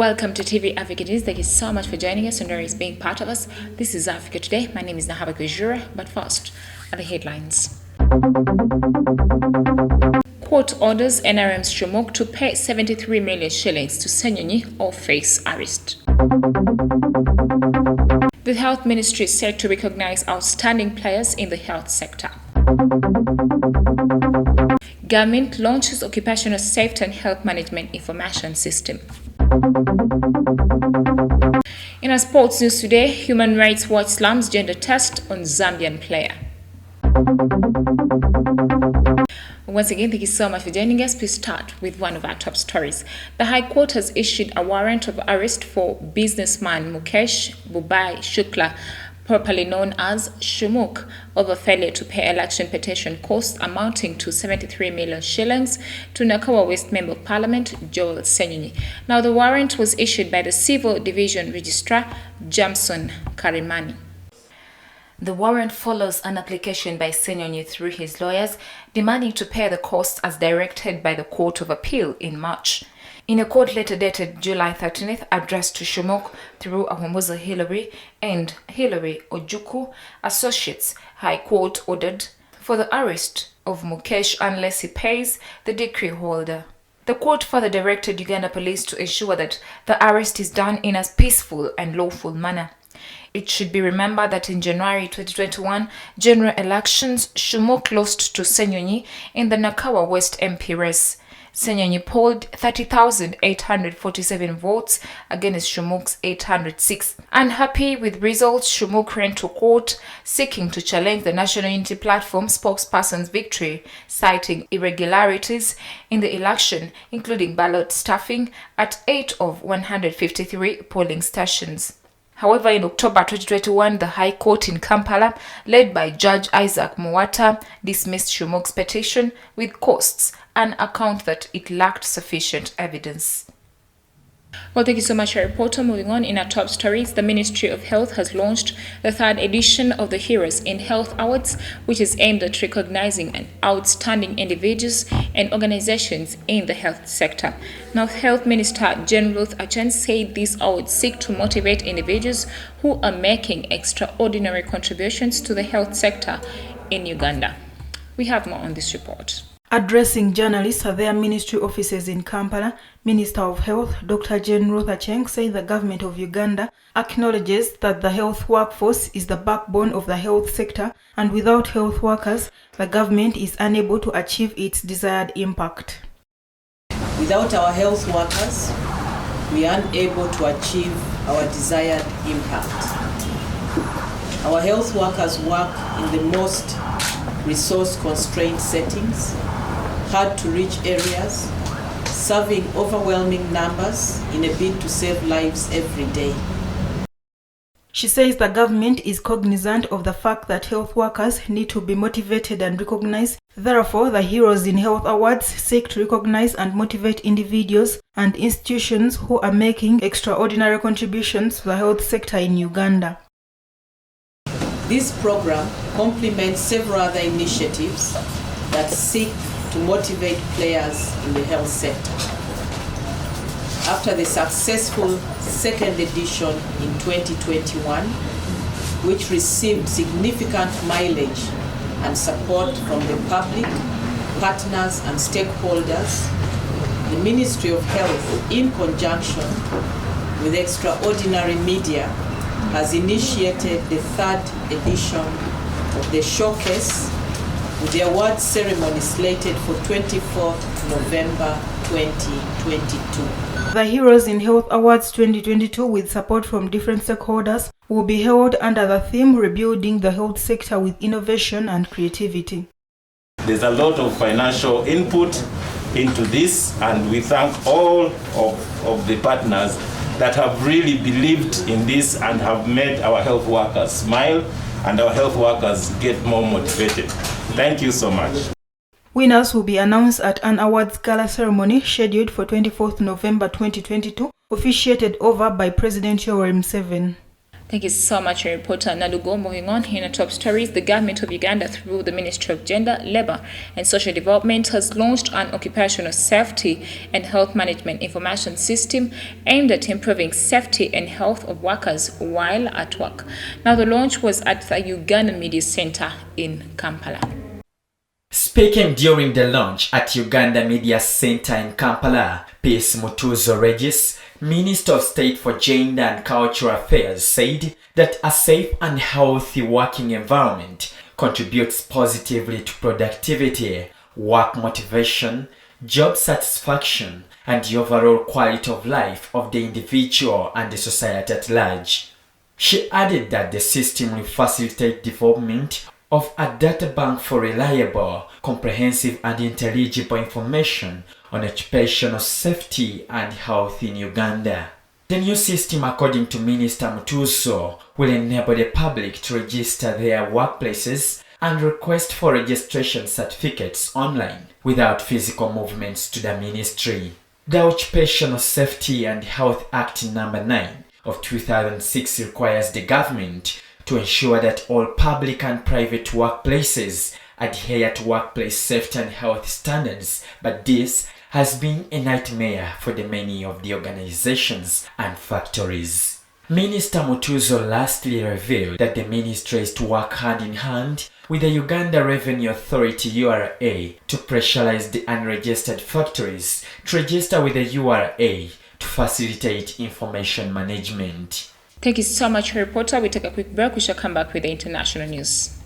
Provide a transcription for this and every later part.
Welcome to TV Africa News. Thank you so much for joining us and always being part of us. This is Africa Today. My name is Nahaba Kujura, but first are the headlines. Court orders NRM's Shumok to pay 73 million shillings to Senyonyi or face arrest. The Health Ministry is set to recognize outstanding players in the health sector. Government launches Occupational Safety and Health Management Information System. In our sports news today, Human Rights Watch slams gender test on Zambian player. Once again, thank you so much for joining us. Please start with one of our top stories. The High Court has issued a warrant of arrest for businessman Mukesh Bubai Shukla, properly known as Shumuk, over failure to pay election petition costs amounting to 73 million shillings to Nakawa West Member of Parliament Joel Senyonyi. Now, the warrant was issued by the Civil Division Registrar Jamson Karimani. The warrant follows an application by Senyonyi through his lawyers demanding to pay the costs as directed by the Court of Appeal in March. In a court letter dated July 13th, addressed to Shumok through Ahumuza Hillary and Hillary Ojuku Associates, High Court ordered for the arrest of Mukesh unless he pays the decree holder. The court further directed Uganda Police to ensure that the arrest is done in a peaceful and lawful manner. It should be remembered that in January 2021 general elections, Shumok lost to Senyonyi in the Nakawa West MP race. Senyonyi polled 30,847 votes against Shumuk's 806. Unhappy with results, Shumuk ran to court seeking to challenge the National Unity Platform spokesperson's victory, citing irregularities in the election, including ballot stuffing at 8 of 153 polling stations. However, in October 2021, the High Court in Kampala, led by Judge Isaac Muwata, dismissed Shumok's petition with costs, an account that it lacked sufficient evidence. Well, thank you so much, reporter. Moving on, in our top stories, the Ministry of Health has launched the third edition of the Heroes in Health Awards, which is aimed at recognizing outstanding individuals and organizations in the health sector. Now, Health Minister Jane Ruth Aceng said these awards seek to motivate individuals who are making extraordinary contributions to the health sector in Uganda. We have more on this report. Addressing journalists at their ministry offices in Kampala, Minister of Health Dr. Jane Ruth Aceng said the government of Uganda acknowledges that the health workforce is the backbone of the health sector, and without health workers, the government is unable to achieve its desired impact. Without our health workers, we are unable to achieve our desired impact. Our health workers work in the most resource-constrained settings, hard-to-reach areas, serving overwhelming numbers in a bid to save lives every day. She says the government is cognizant of the fact that health workers need to be motivated and recognized. Therefore, the Heroes in Health Awards seek to recognize and motivate individuals and institutions who are making extraordinary contributions to the health sector in Uganda. This program complements several other initiatives that seek to motivate players in the health sector. After the successful second edition in 2021, which received significant mileage and support from the public, partners and stakeholders, the Ministry of Health, in conjunction with Extraordinary Media, has initiated the third edition of the showcase, with the award ceremony slated for 24th November 2022. The Heroes in Health Awards 2022, with support from different stakeholders, will be held under the theme Rebuilding the Health Sector with Innovation and Creativity. There's a lot of financial input into this, and we thank all of the partners that have really believed in this and have made our health workers smile and our health workers get more motivated. Thank you so much. Winners will be announced at an awards gala ceremony scheduled for 24th November 2022, officiated over by President Yoweri Museveni. Thank you so much, reporter Nalugo. Moving on, in our top stories, the government of Uganda, through the Ministry of Gender, Labour and Social Development, has launched an occupational safety and health management information system aimed at improving safety and health of workers while at work. Now, the launch was at the Uganda Media Center in Kampala. Speaking during the launch at Uganda Media Center in Kampala, Peace Mutuzo Regis, Minister of State for Gender and Cultural Affairs, said that a safe and healthy working environment contributes positively to productivity, work motivation, job satisfaction, and the overall quality of life of the individual and the society at large. She added that the system will facilitate development of a data bank for reliable, comprehensive and intelligible information on occupational safety and health in Uganda. The new system, according to Minister Mutuzo, will enable the public to register their workplaces and request for registration certificates online without physical movements to the ministry. The Occupational Safety and Health Act No. 9 of 2006 requires the government to ensure that all public and private workplaces adhere to workplace safety and health standards, but this has been a nightmare for the many of the organizations and factories. Minister Mutuzo lastly revealed that the ministry is to work hand in hand with the Uganda Revenue Authority URA to pressurize the unregistered factories to register with the URA to facilitate information management. Thank you so much, reporter. We take a quick break. We shall come back with the international news.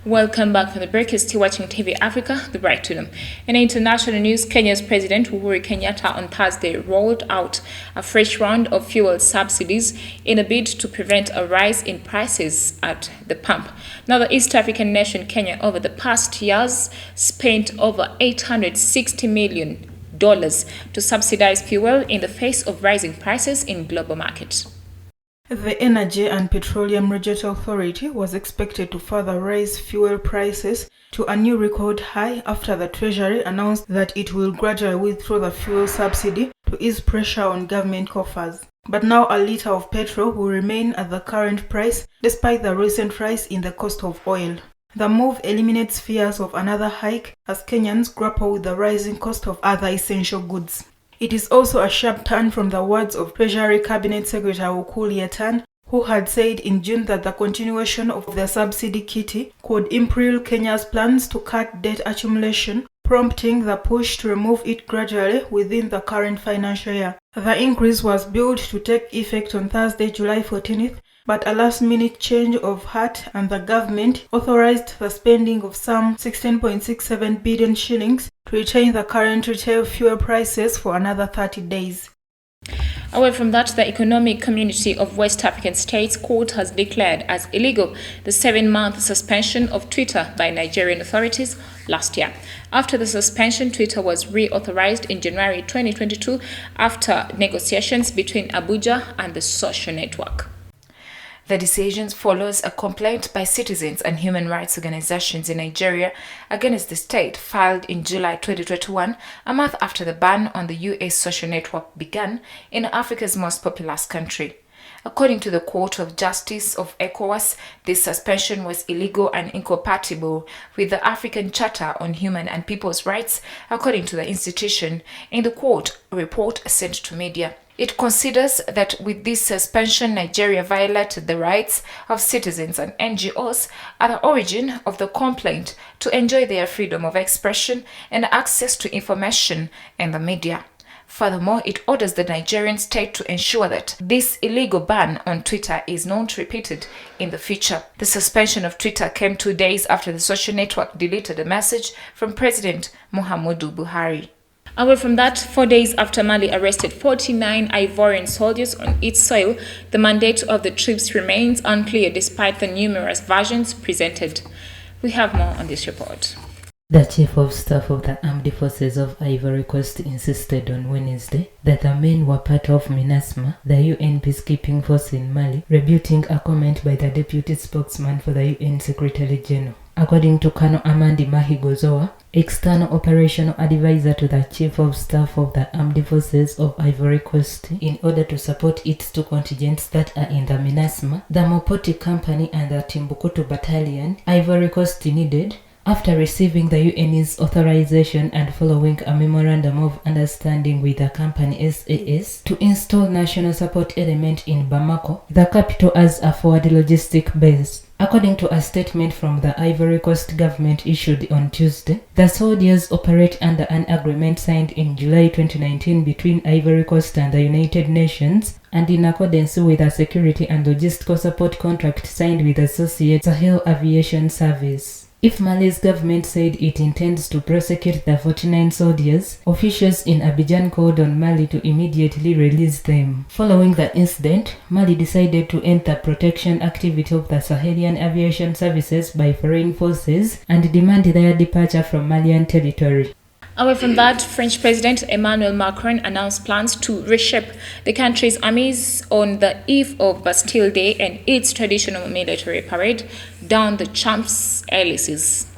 Welcome back from the break. You're still watching TV Africa, the Bright to them. In international news, Kenya's President Uhuru Kenyatta on Thursday rolled out a fresh round of fuel subsidies in a bid to prevent a rise in prices at the pump. Now, the East African nation Kenya over the past years spent over $860 million to subsidize fuel in the face of rising prices in global markets. The Energy and Petroleum Regulatory Authority was expected to further raise fuel prices to a new record high after the Treasury announced that it will gradually withdraw the fuel subsidy to ease pressure on government coffers. But now a litre of petrol will remain at the current price despite the recent rise in the cost of oil. The move eliminates fears of another hike as Kenyans grapple with the rising cost of other essential goods. It is also a sharp turn from the words of Treasury Cabinet Secretary Ukuli Yatan, who had said in June that the continuation of the subsidy kitty could imperil Kenya's plans to cut debt accumulation, prompting the push to remove it gradually within the current financial year. The increase was billed to take effect on Thursday, July 14th, but a last-minute change of heart and the government authorized the spending of some 16.67 billion shillings to retain the current retail fuel prices for another 30 days. Away from that, the Economic Community of West African States Court has declared as illegal the 7-month suspension of Twitter by Nigerian authorities last year. After the suspension, Twitter was reauthorized in January 2022 after negotiations between Abuja and the social network. The decision follows a complaint by citizens and human rights organizations in Nigeria against the state filed in July 2021, a month after the ban on the US social network began in Africa's most populous country. According to the Court of Justice of ECOWAS, this suspension was illegal and incompatible with the African Charter on Human and People's Rights, according to the institution in the court report sent to media. It considers that with this suspension, Nigeria violated the rights of citizens and NGOs at the origin of the complaint to enjoy their freedom of expression and access to information and the media. Furthermore, it orders the Nigerian state to ensure that this illegal ban on Twitter is not repeated in the future. The suspension of Twitter came 2 days after the social network deleted a message from President Muhammadu Buhari. Away from that, 4 days after Mali arrested 49 Ivorian soldiers on its soil, the mandate of the troops remains unclear despite the numerous versions presented. We have more on this report. The Chief of Staff of the Armed Forces of Ivory Coast insisted on Wednesday that the men were part of MINUSMA, the UN peacekeeping force in Mali, rebutting a comment by the deputy spokesman for the UN Secretary General. According to Colonel Amandi Mahigozoa, external operational advisor to the Chief of Staff of the Armed Forces of Ivory Coast, in order to support its two contingents that are in the MINUSMA, the Mopoti Company and the Timbuktu Battalion, Ivory Coast needed, after receiving the UN's authorization and following a memorandum of understanding with the company SAS, to install national support element in Bamako, the capital, as a forward logistic base. According to a statement from the Ivory Coast government issued on Tuesday, the soldiers operate under an agreement signed in July 2019 between Ivory Coast and the United Nations, and in accordance with a security and logistical support contract signed with Associate Sahel Aviation Service. If Mali's government said it intends to prosecute the 49 soldiers, officials in Abidjan called on Mali to immediately release them. Following the incident, Mali decided to end the protection activity of the Sahelian aviation services by foreign forces and demand their departure from Malian territory. Away from that, French President Emmanuel Macron announced plans to reshape the country's armies on the eve of Bastille Day and its traditional military parade down the Champs-Élysées.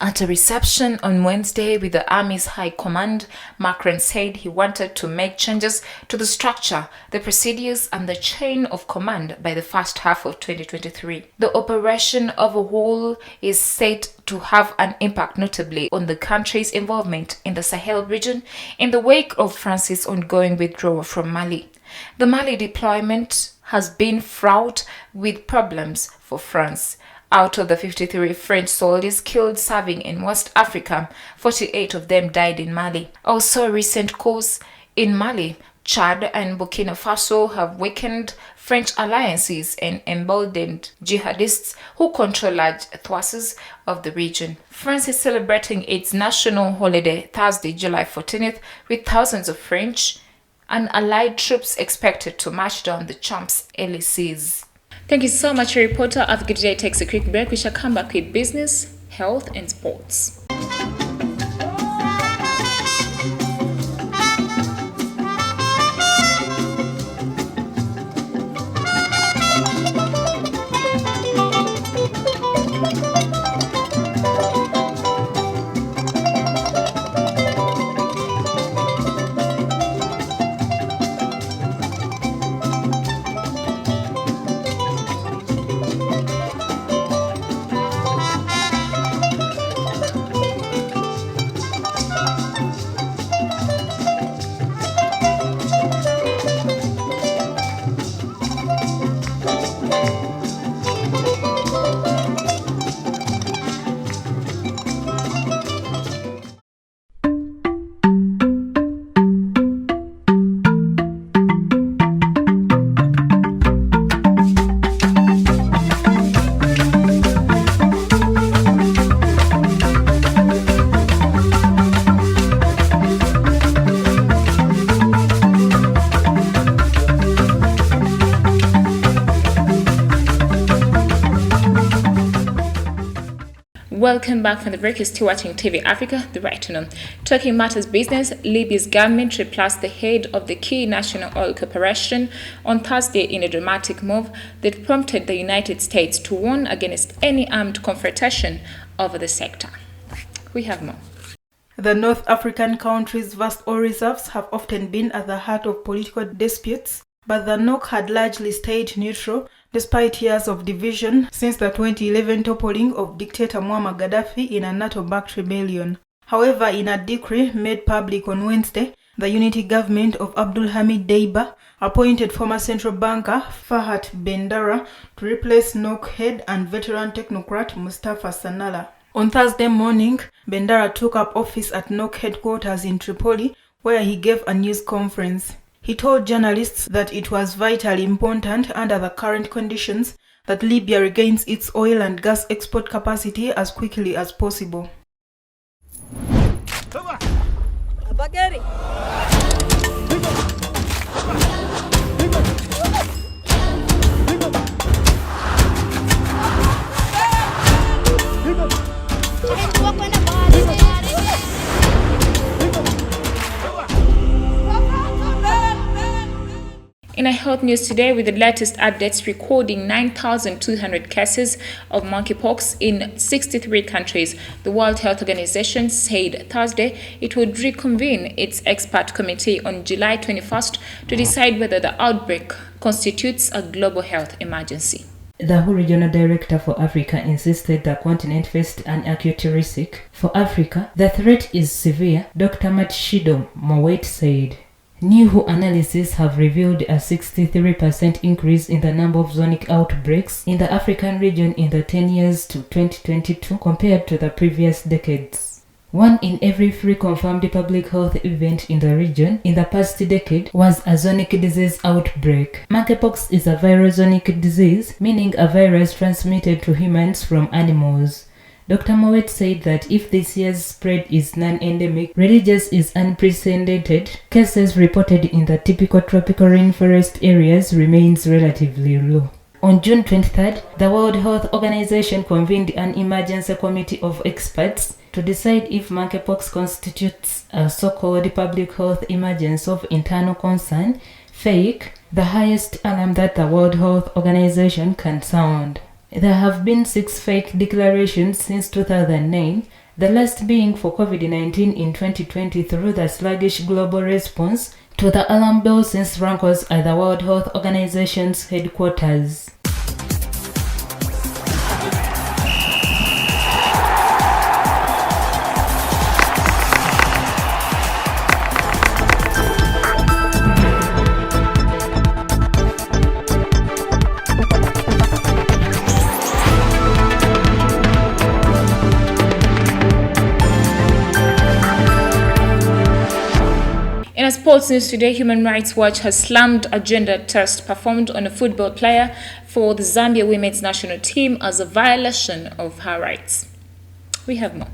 At a reception on Wednesday with the Army's High Command, Macron said he wanted to make changes to the structure, the procedures and the chain of command by the first half of 2023. The operation overhaul is set to have an impact notably on the country's involvement in the Sahel region in the wake of France's ongoing withdrawal from Mali. The Mali deployment has been fraught with problems for France. Out of the 53 French soldiers killed serving in West Africa, 48 of them died in Mali. Also, recent coups in Mali, Chad and Burkina Faso have weakened French alliances and emboldened jihadists who control large swaths of the region. France is celebrating its national holiday Thursday, July 14th, with thousands of French and allied troops expected to march down the Champs-Élysées. Thank you so much, reporter. Have a good day. Takes a quick break. We shall come back with business, health, and sports. Welcome back from the break. You're still watching TV Africa, the right to know. Talking matters business, Libya's government replaced the head of the key national oil corporation on Thursday in a dramatic move that prompted the United States to warn against any armed confrontation over the sector. We have more. The North African country's vast oil reserves have often been at the heart of political disputes, but the NOC had largely stayed neutral despite years of division since the 2011 toppling of dictator Muammar Gaddafi in a NATO-backed rebellion. However, in a decree made public on Wednesday, the unity government of Abdul Hamid Deiba appointed former central banker Fahat Bendara to replace NOC head and veteran technocrat Mustafa Sanala. On Thursday morning, Bendara took up office at NOC headquarters in Tripoli, where he gave a news conference. He told journalists that it was vitally important under the current conditions that Libya regains its oil and gas export capacity as quickly as possible. our health news today, with the latest updates recording 9,200 cases of monkeypox in 63 countries, the World Health Organization said Thursday it would reconvene its expert committee on July 21st to decide whether the outbreak constitutes a global health emergency. The WHO Regional Director for Africa insisted the continent faced an acute risk. For Africa, the threat is severe, Dr. Matshidiso Moeti said. New WHO analyses have revealed a 63% increase in the number of zoonotic outbreaks in the African region in the 10 years to 2022 compared to the previous decades. 1 in every 3 confirmed public health event in the region in the past decade was a zoonotic disease outbreak. Monkeypox is a viral zoonotic disease, meaning a virus transmitted to humans from animals. Dr. Moeti said that if this year's spread is non-endemic, religious is unprecedented. Cases reported in the typical tropical rainforest areas remains relatively low. On June 23rd, the World Health Organization convened an emergency committee of experts to decide if monkeypox constitutes a so-called public health emergency of internal concern, fake, the highest alarm that the World Health Organization can sound. There have been 6 fake declarations since 2009, the last being for COVID-19 in 2020 through the sluggish global response to the alarm bell since rankles at the World Health Organization's headquarters. In a sports news today, Human Rights Watch has slammed a gender test performed on a football player for the Zambia women's national team as a violation of her rights. We have more.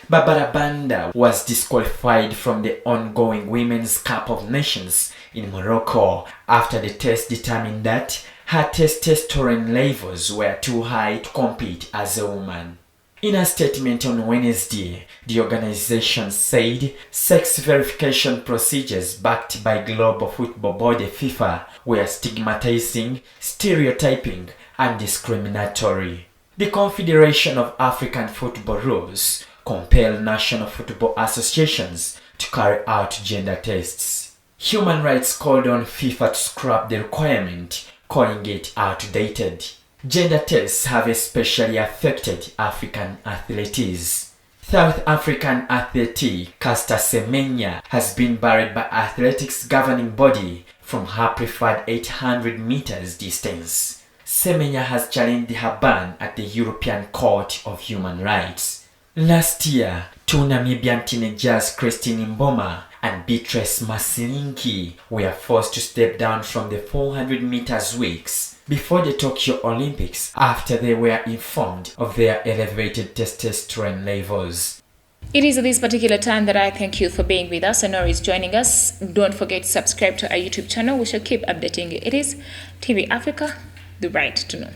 Barbara Banda was disqualified from the ongoing Women's Cup of Nations in Morocco after the test determined that her testosterone levels were too high to compete as a woman. In a statement on Wednesday, the organization said sex verification procedures backed by global football body FIFA were stigmatizing, stereotyping, and discriminatory. The Confederation of African Football rules compel national football associations to carry out gender tests. Human Rights called on FIFA to scrap the requirement, calling it outdated. Gender tests have especially affected African athletes. South African athlete Caster Semenya has been barred by athletics governing body from her preferred 800 meters distance. Semenya has challenged her ban at the European Court of Human Rights. Last year, 2 Namibian teenagers Christine Mboma and Beatrice Masilinki were forced to step down from the 400 meters weeks before the Tokyo Olympics after they were informed of their elevated testosterone levels. It is at this particular time that I thank you for being with us and always joining us. Don't forget to subscribe to our YouTube channel. We shall keep updating you. It is TV Africa, the right to know.